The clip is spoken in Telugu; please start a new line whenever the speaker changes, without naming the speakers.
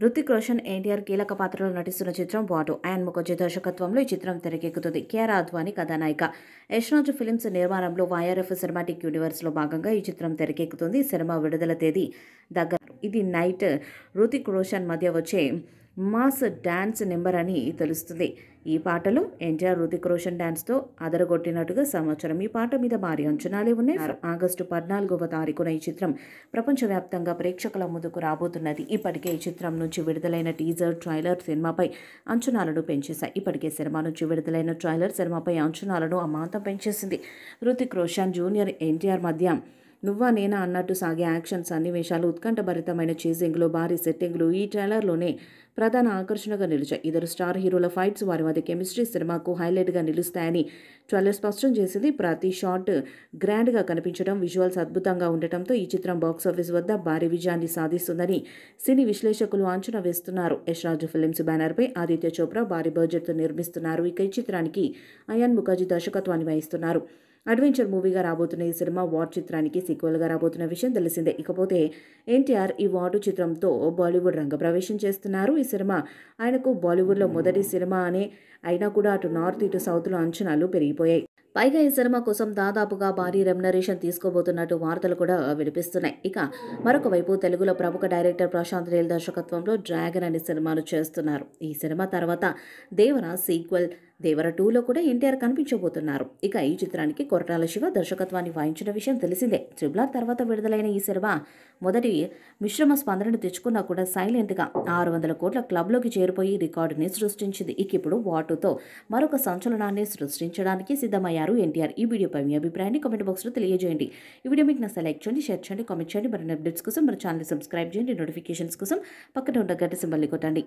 హృతిక్ రోషన్, ఎన్టీఆర్ కీలక పాత్రలో నటిస్తున్న చిత్రం వాటు. అయాన్ ముఖర్జీ దర్శకత్వంలో ఈ చిత్రం తెరకెక్కుతుంది. కియారా అద్వానీ కథానాయిక. యశ్రాజ్ ఫిలిమ్స్ నిర్మాణంలో వైఆర్ఎఫ్ సినిమాటిక్ యూనివర్స్లో భాగంగా ఈ చిత్రం తెరకెక్కుతుంది. ఈ సినిమా విడుదల తేదీ దగ్గర. ఇది నైట్ హృతిక్ రోషన్ మధ్య వచ్చే మాస్ డాన్స్ నెంబర్ అని తెలుస్తుంది. ఈ పాటలో ఎన్టీఆర్ హృతిక్ రోషన్ డాన్స్తో అదరగొట్టినట్టుగా సమాచారం. ఈ పాట మీద భారీ అంచనాలే ఉన్నాయి. ఆగస్టు 14వ తారీఖున ఈ చిత్రం ప్రపంచవ్యాప్తంగా ప్రేక్షకుల ముందుకు రాబోతున్నది. ఇప్పటికే ఈ చిత్రం నుంచి విడుదలైన టీజర్, ట్రైలర్ సినిమాపై అంచనాలను పెంచేశాయి. ఇప్పటికే సినిమా నుంచి విడుదలైన ట్రైలర్ సినిమాపై అంచనాలను అమాంతం పెంచేసింది. హృతిక్ రోషన్, జూనియర్ ఎన్టీఆర్ మధ్య నువ్వా నేనా అన్నట్టు సాగే యాక్షన్ సన్నివేశాలు, ఉత్కంఠభరితమైన చేజింగ్లు, భారీ సెట్టింగ్లు ఈ ట్రైలర్లోనే ప్రధాన ఆకర్షణగా నిలిచాయి. ఇద్దరు స్టార్ హీరోల ఫైట్స్, వారి మధ్య కెమిస్ట్రీ సినిమాకు హైలైట్గా నిలుస్తాయని ట్రైలర్ స్పష్టం చేసింది. ప్రతి షాట్ గ్రాండ్గా కనిపించడం, విజువల్స్ అద్భుతంగా ఉండటంతో ఈ చిత్రం బాక్సాఫీస్ వద్ద భారీ విజయాన్ని సాధిస్తుందని సినీ విశ్లేషకులు అంచనా వేస్తున్నారు. యశ్రాజ్ ఫిలిమ్స్ బ్యానర్పై ఆదిత్య చోప్రా భారీ బడ్జెట్తో నిర్మిస్తున్నారు. ఇక ఈ చిత్రానికి అయాన్ ముఖర్జీ దర్శకత్వాన్ని వహిస్తున్నారు. అడ్వెంచర్ మూవీగా రాబోతున్న ఈ సినిమా వాట్ చిత్రానికి సీక్వెల్గా రాబోతున్న విషయం తెలిసిందే. ఇకపోతే ఎన్టీఆర్ ఈ వాటు చిత్రంతో బాలీవుడ్ రంగప్రవేశం చేస్తున్నారు. ఈ సినిమా ఆయనకు బాలీవుడ్లో మొదటి సినిమా అయినా కూడా అటు నార్త్ ఇటు సౌత్లో అంచనాలు పెరిగిపోయాయి. పైగా ఈ సినిమా కోసం దాదాపుగా భారీ రెమ్యునరేషన్ తీసుకోబోతున్నట్టు వార్తలు కూడా వినిపిస్తున్నాయి. ఇక మరొక వైపు తెలుగులో ప్రముఖ డైరెక్టర్ ప్రశాంత్ నీల్ దర్శకత్వంలో డ్రాగన్ అనే సినిమాను చేస్తున్నారు. ఈ సినిమా తర్వాత దేవర సీక్వెల్ దేవర 2లో కూడా ఎన్టీఆర్ కనిపించబోతున్నారు. ఇక ఈ చిత్రానికి కొరటాల శివ దర్శకత్వాన్ని వహించిన విషయం తెలిసిందే. ట్రిపుల్ ఆర్ తర్వాత విడుదలైన ఈ సినిమా మొదటి మిశ్రమ స్పందనను తెచ్చుకున్నా కూడా సైలెంట్గా 600 కోట్ల క్లబ్లోకి చేరిపోయి రికార్డుని సృష్టించింది. ఇక ఇప్పుడు వాటుతో మరొక సంచలనాన్ని సృష్టించడానికి సిద్ధమయ్యారు ఎన్టీఆర్. ఈ వీడియోపై మీ అభిప్రాయాన్ని కామెంట్ బాక్స్లో తెలియజేయండి. ఈ వీడియో మీకు నచ్చితే లైక్ చేయండి, షేర్ చేయండి, కామెంట్ చేయండి. మరిన్ని అప్డేట్స్ కోసం మన ఛానల్ సబ్స్క్రైబ్ చేయండి. నోటిఫికేషన్స్ కోసం పక్కన ఉన్న గంట సింబల్ని కొట్టండి.